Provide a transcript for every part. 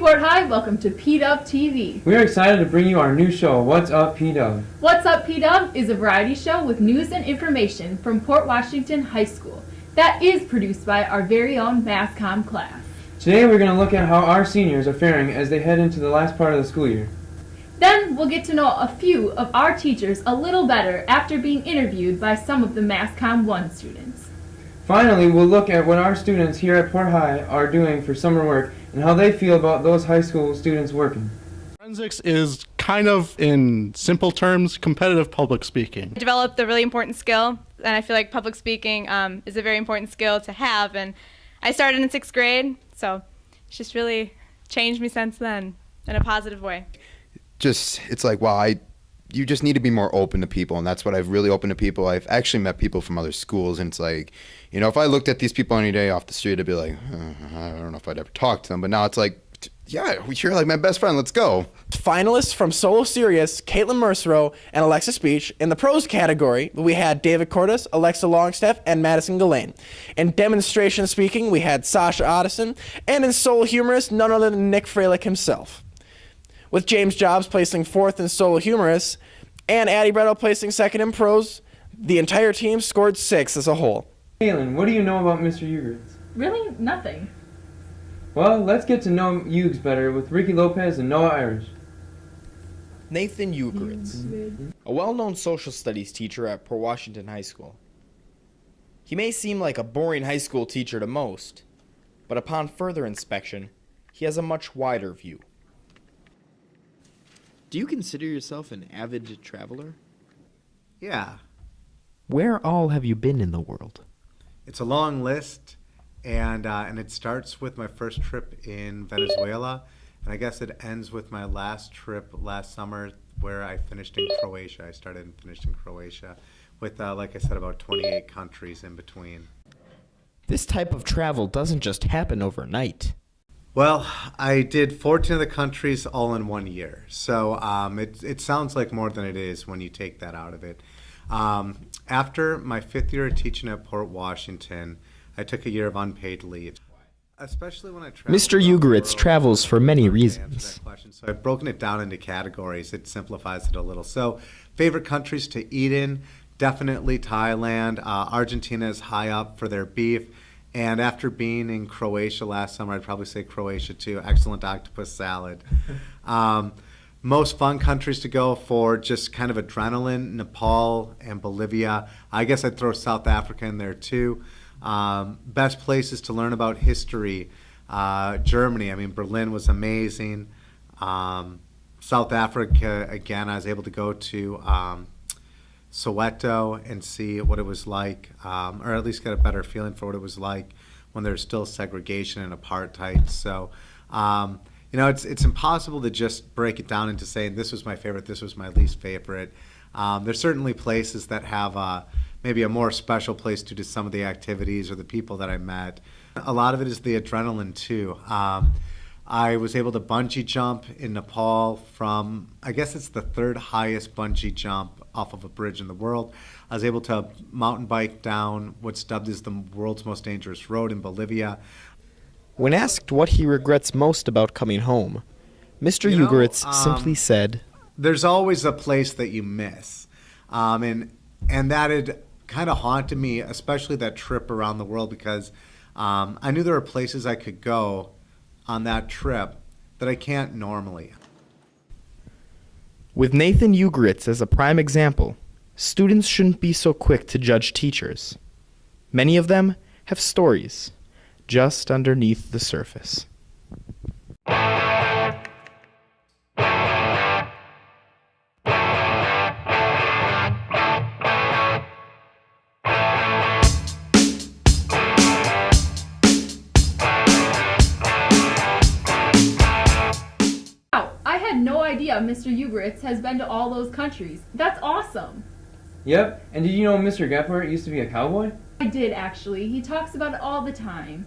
Port High, welcome to Pdub TV. We are excited to bring you our new show, What's Up Pdub. What's Up Pdub is a variety show with news and information from Port Washington High School that is produced by our very own Mass Comm class. Today we're going to look at how our seniors are faring as they head into the last part of the school year. Then we'll get to know a few of our teachers a little better after being interviewed by some of the Mass Comm 1 students. Finally, we'll look at what our students here at Port High are doing for summer work and how they feel about those high school students working. Forensics is kind of, in simple terms, competitive public speaking. I developed a really important skill, and I feel like public speaking is a very important skill to have. And I started in 6th grade, so it's just really changed me since then in a positive way. It's like, wow, you just need to be more open to people, and that's what I've really opened to people. I've actually met people from other schools, and it's like, you know, if I looked at these people any day off the street, I'd be like, I don't know if I'd ever talk to them. But now it's like, yeah, you're like my best friend, let's go. Finalists from Solo Serious, Caitlin Mercereau, and Alexis Beach. In the pros category, we had David Cordes, Alexa Longstaff, and Madison Gillane. In demonstration speaking, we had Sasha Otteson, and in solo humorist, none other than Nick Freilich himself. With James Jobs placing 4th in solo humorous, and Addie Bretto placing 2nd in prose, the entire team scored 6 as a whole. Kaylin, what do you know about Mr. Ugritz? Really? Nothing. Well, let's get to know Hughes better with Ricky Lopez and Noah Irish. Nathan Ugritz, a well-known social studies teacher at Port Washington High School. He may seem like a boring high school teacher to most, but upon further inspection, he has a much wider view. Do you consider yourself an avid traveler? Yeah. Where all have you been in the world? It's a long list, and it starts with my first trip in Venezuela, and I guess it ends with my last trip last summer where I finished in Croatia. I started and finished in Croatia with, like I said, about 28 countries in between. This type of travel doesn't just happen overnight. Well, I did 14 of the countries all in 1 year, so it sounds like more than it is when you take that out of it. After my 5th year of teaching at Port Washington, I took a year of unpaid leave. Especially when I travel. Mr. Ugritz travels for many reasons. So I've broken it down into categories. It simplifies it a little. So favorite countries to eat in, definitely Thailand. Argentina is high up for their beef. And after being in Croatia last summer, I'd probably say Croatia too. Excellent octopus salad. Most fun countries to go for just kind of adrenaline, Nepal and Bolivia. I guess I'd throw South Africa in there too. Best places to learn about history, Germany. I mean, Berlin was amazing. South Africa, again, I was able to go to Soweto and see what it was like, or at least get a better feeling for what it was like when there's still segregation and apartheid. So, you know, it's impossible to just break it down into saying this was my favorite, this was my least favorite. There's certainly places that have maybe a more special place due to some of the activities or the people that I met. A lot of it is the adrenaline too. I was able to bungee jump in Nepal from, I guess it's the 3rd highest bungee jump off of a bridge in the world. I was able to mountain bike down what's dubbed as the world's most dangerous road in Bolivia. When asked what he regrets most about coming home, Mr. Ugritz simply said, there's always a place that you miss. And that had kind of haunted me, especially that trip around the world, because I knew there were places I could go on that trip that I can't normally. With Nathan Ugritz as a prime example, students shouldn't be so quick to judge teachers. Many of them have stories just underneath the surface. No idea Mr. Ugritz has been to all those countries. That's awesome. Yep, and did you know Mr. Gephardt used to be a cowboy? I did actually. He talks about it all the time.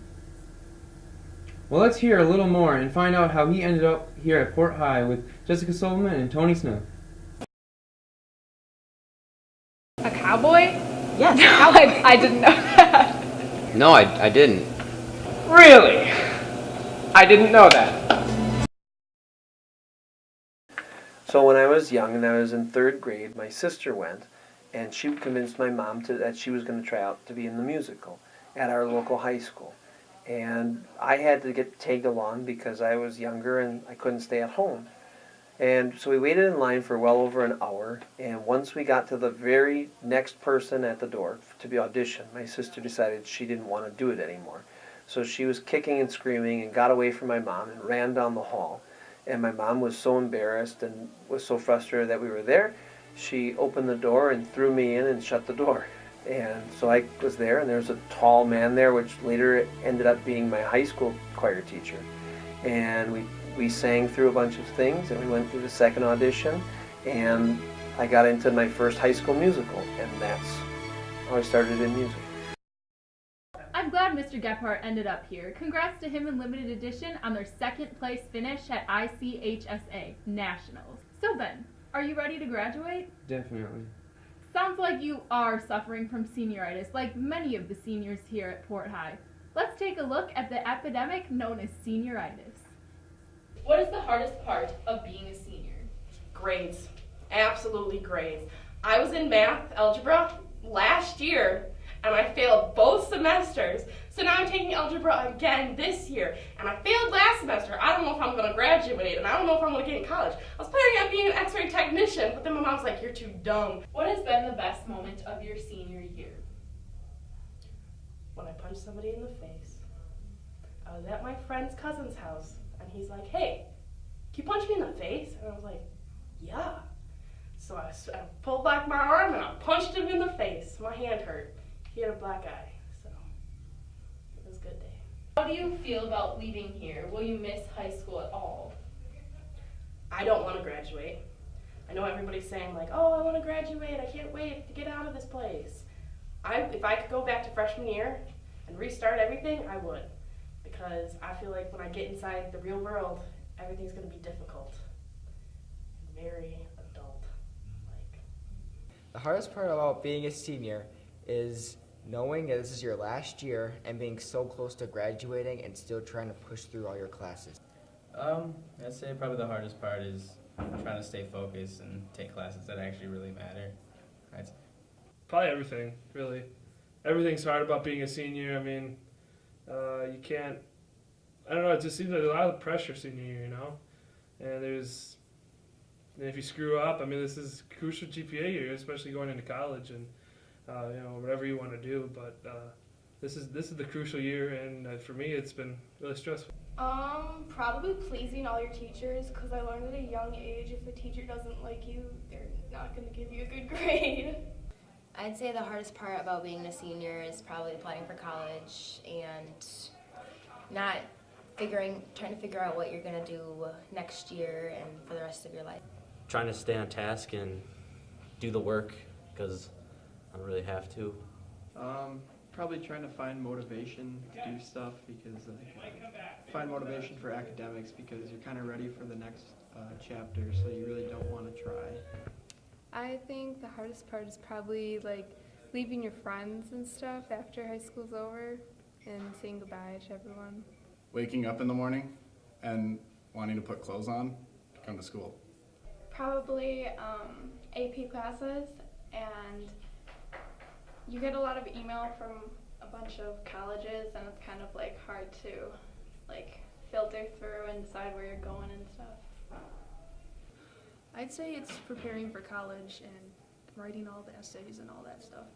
Well, let's hear a little more and find out how he ended up here at Port High with Jessica Solomon and Tony Smith. A cowboy? Yes, I didn't know that. No, I didn't. Really? I didn't know that. So when I was young and I was in 3rd grade, my sister went, and she convinced my mom that she was going to try out to be in the musical at our local high school. And I had to get tagged along because I was younger and I couldn't stay at home. And so we waited in line for well over an hour, and once we got to the very next person at the door to be auditioned, my sister decided she didn't want to do it anymore. So she was kicking and screaming and got away from my mom and ran down the hall. And my mom was so embarrassed and was so frustrated that we were there, she opened the door and threw me in and shut the door. And so I was there, and there was a tall man there, which later ended up being my high school choir teacher. And we sang through a bunch of things, and we went through the second audition, and I got into my first high school musical, and that's how I started in music. I'm glad Mr. Gephardt ended up here. Congrats to him and Limited Edition on their 2nd place finish at ICHSA Nationals. So Ben, are you ready to graduate? Definitely. Sounds like you are suffering from senioritis, like many of the seniors here at Port High. Let's take a look at the epidemic known as senioritis. What is the hardest part of being a senior? Grades. Absolutely grades. I was in math, algebra last year, and I failed both semesters. So now I'm taking algebra again this year, and I failed last semester. I don't know if I'm going to graduate, and I don't know if I'm going to get in college. I was planning on being an X-ray technician, but then my mom's like, you're too dumb. What has been the best moment of your senior year? When I punched somebody in the face. I was at my friend's cousin's house, and he's like, hey, can you punch me in the face? And I was like, yeah. So I pulled back my arm, and I punched him in the face. My hand hurt. He had a black eye, so it was a good day. How do you feel about leaving here? Will you miss high school at all? I don't want to graduate. I know everybody's saying like, oh, I want to graduate. I can't wait to get out of this place. If I could go back to freshman year and restart everything, I would. Because I feel like when I get inside the real world, everything's going to be difficult. And very adult-like. The hardest part about being a senior is knowing that this is your last year and being so close to graduating and still trying to push through all your classes. I'd say probably the hardest part is trying to stay focused and take classes that actually really matter. Probably everything, really. Everything's hard about being a senior. I mean, you can't, I don't know, it just seems like a lot of pressure senior year, you know? And if you screw up, I mean, this is crucial GPA year, especially going into college and, whatever you want to do. But this is the crucial year, and for me, it's been really stressful. Probably pleasing all your teachers, because I learned at a young age if a teacher doesn't like you, they're not going to give you a good grade. I'd say the hardest part about being a senior is probably applying for college and trying to figure out what you're going to do next year and for the rest of your life. Trying to stay on task and do the work because I don't really have to. Probably trying to find motivation to do stuff because find motivation for academics because you're kind of ready for the next chapter, so you really don't want to try. I think the hardest part is probably like leaving your friends and stuff after high school's over and saying goodbye to everyone. Waking up in the morning and wanting to put clothes on to come to school. Probably AP classes, and you get a lot of email from a bunch of colleges, and it's kind of like hard to like filter through and decide where you're going and stuff. I'd say it's preparing for college and writing all the essays and all that stuff.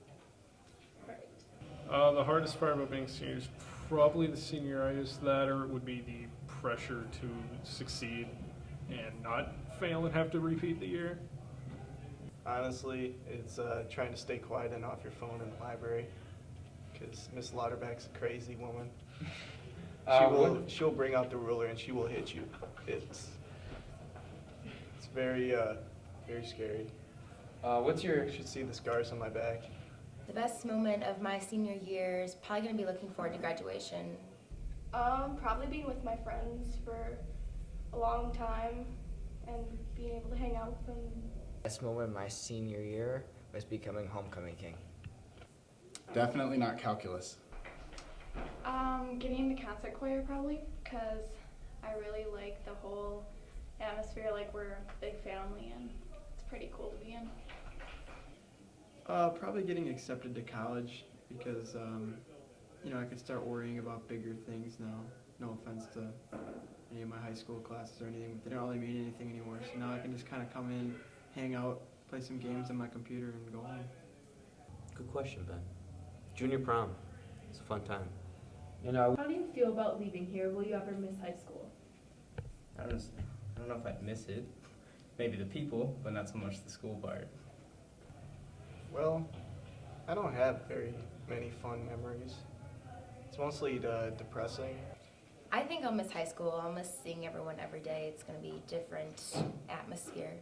The hardest part about being a senior is probably the senioritis. That or it would be the pressure to succeed and not fail and have to repeat the year. Honestly, it's trying to stay quiet and off your phone in the library because Miss Lauterbach's a crazy woman. She'll bring out the ruler and she will hit you. It's very scary. You should see the scars on my back. The best moment of my senior year is probably going to be looking forward to graduation. Probably being with my friends for a long time and being able to hang out with them. The best moment of my senior year was becoming homecoming king. Definitely not calculus. Getting into concert choir probably, because I really like the whole atmosphere, like we're a big family, and it's pretty cool to be in. Probably getting accepted to college because, I could start worrying about bigger things now. No offense to any of my high school classes or anything, but they don't really mean anything anymore. So now I can just kind of come in, hang out, play some games on my computer, and go home. Good question, Ben. Junior prom. It's a fun time. How do you feel about leaving here? Will you ever miss high school? I don't know if I'd miss it. Maybe the people, but not so much the school part. Well, I don't have very many fun memories. It's mostly depressing. I think I'll miss high school. I'll miss seeing everyone every day. It's going to be different atmosphere.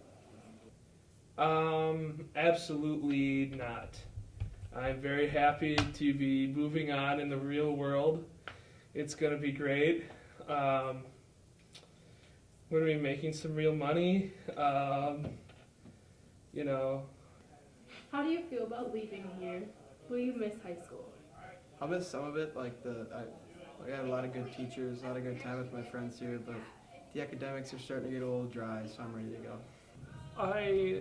Absolutely not. I'm very happy to be moving on in the real world. It's going to be great. We're going to be making some real money. How do you feel about leaving here? Will you miss high school? I'll miss some of it, I have a lot of good teachers, a lot of good time with my friends here, but the academics are starting to get a little dry, so I'm ready to go. I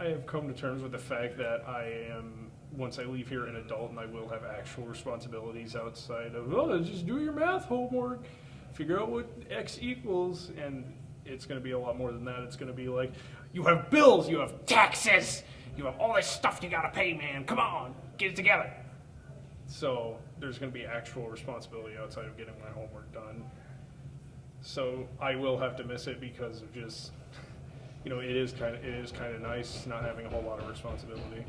have come to terms with the fact that I am, once I leave here, an adult, and I will have actual responsibilities outside of, just do your math homework, figure out what X equals, and it's going to be a lot more than that. It's going to be like, you have bills, you have taxes, you have all this stuff you got to pay, man. Come on, get it together. So there's going to be actual responsibility outside of getting my homework done. So I will have to miss it because of just, it is kind of nice not having a whole lot of responsibility.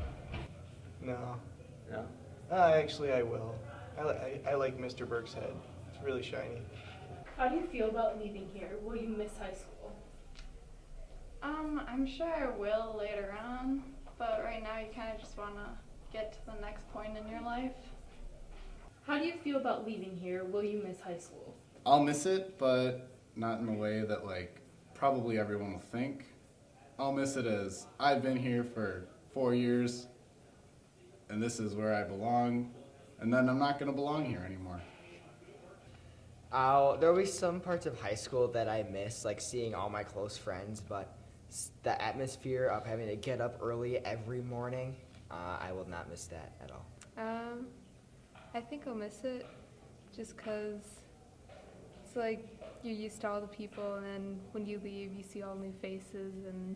No. Actually, I will. I like Mr. Burke's head. It's really shiny. How do you feel about leaving here? Will you miss high school? I'm sure I will later on, but right now you kind of just want to get to the next point in your life. How do you feel about leaving here? Will you miss high school? I'll miss it, but not in the way that probably everyone will think. I'll miss it as I've been here for 4 years, and this is where I belong, and then I'm not going to belong here anymore. There'll be some parts of high school that I miss, like seeing all my close friends, but the atmosphere of having to get up early every morning, I will not miss that at all. I think I'll miss it just because it's like you're used to all the people, and then when you leave, you see all new faces, and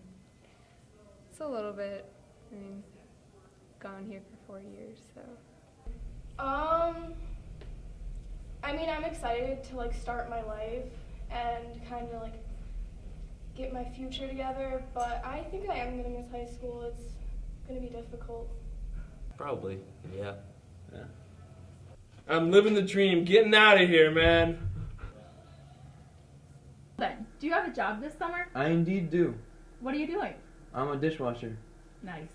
it's a little bit, gone here for 4 years, so. I'm excited to start my life and kind of get my future together, but I think I am gonna miss high school. It's gonna be difficult. Probably, yeah. I'm living the dream, getting out of here, man. Ben, do you have a job this summer? I indeed do. What are you doing? I'm a dishwasher. Nice.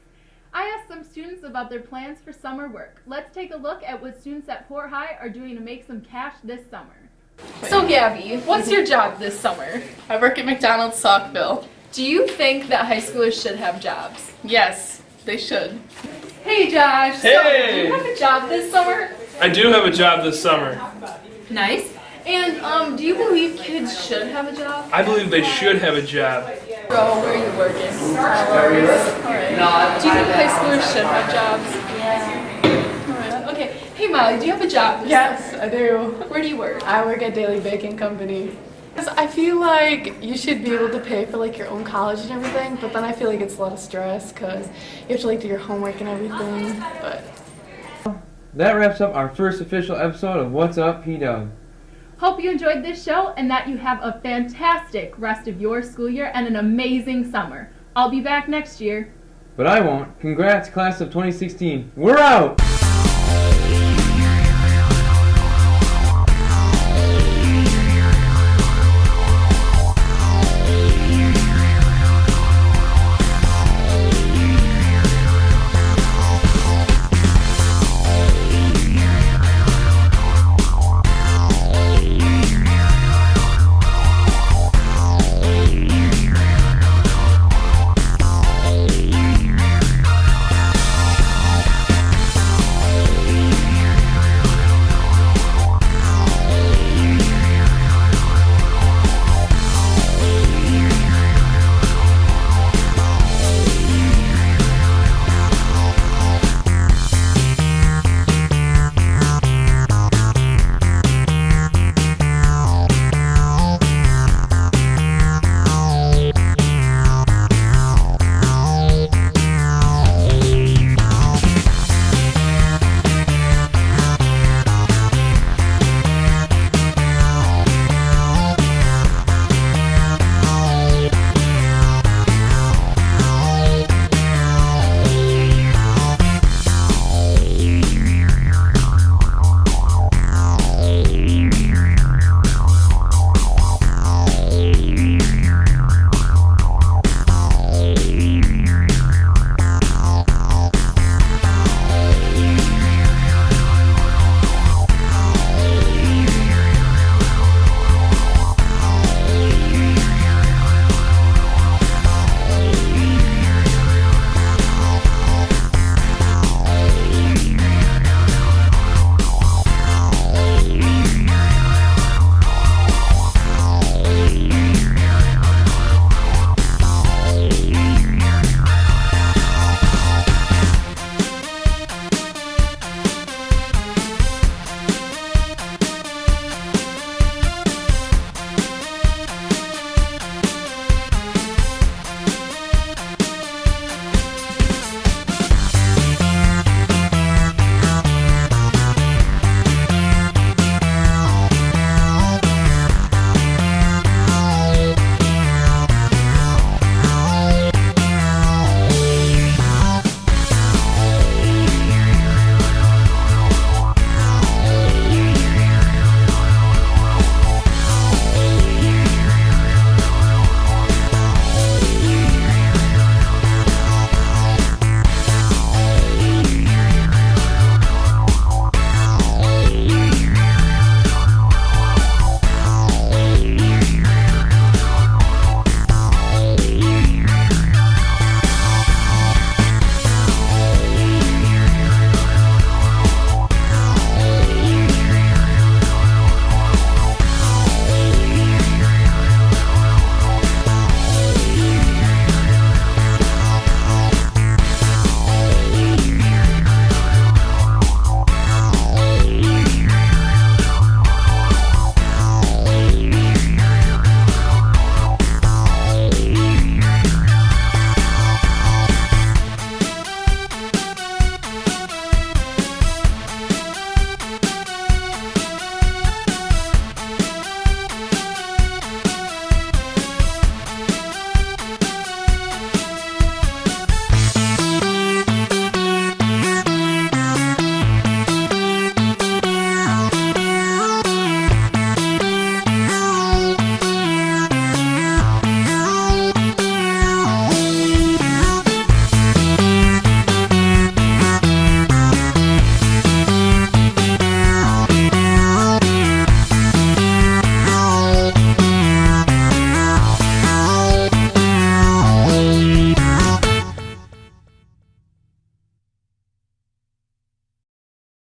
I asked some students about their plans for summer work. Let's take a look at what students at Port High are doing to make some cash this summer. So Gabby, what's your job this summer? I work at McDonald's Saukville. Do you think that high schoolers should have jobs? Yes, they should. Hey Josh, so do you have a job this summer? I do have a job this summer. Nice. And do you believe kids should have a job? I believe they should have a job. Bro, where are you working? Alright. Do you think high schoolers should have jobs? Yeah. Alright. Okay. Hey Molly, do you have a job? Yes, I do. Where do you work? I work at Daily Baking Company. I feel like you should be able to pay for your own college and everything, but then I feel like it's a lot of stress because you have to do your homework and everything. But That wraps up our first official episode of What's Up Pdub. Hope you enjoyed this show and that you have a fantastic rest of your school year and an amazing summer. I'll be back next year. But I won't. Congrats, class of 2016. We're out!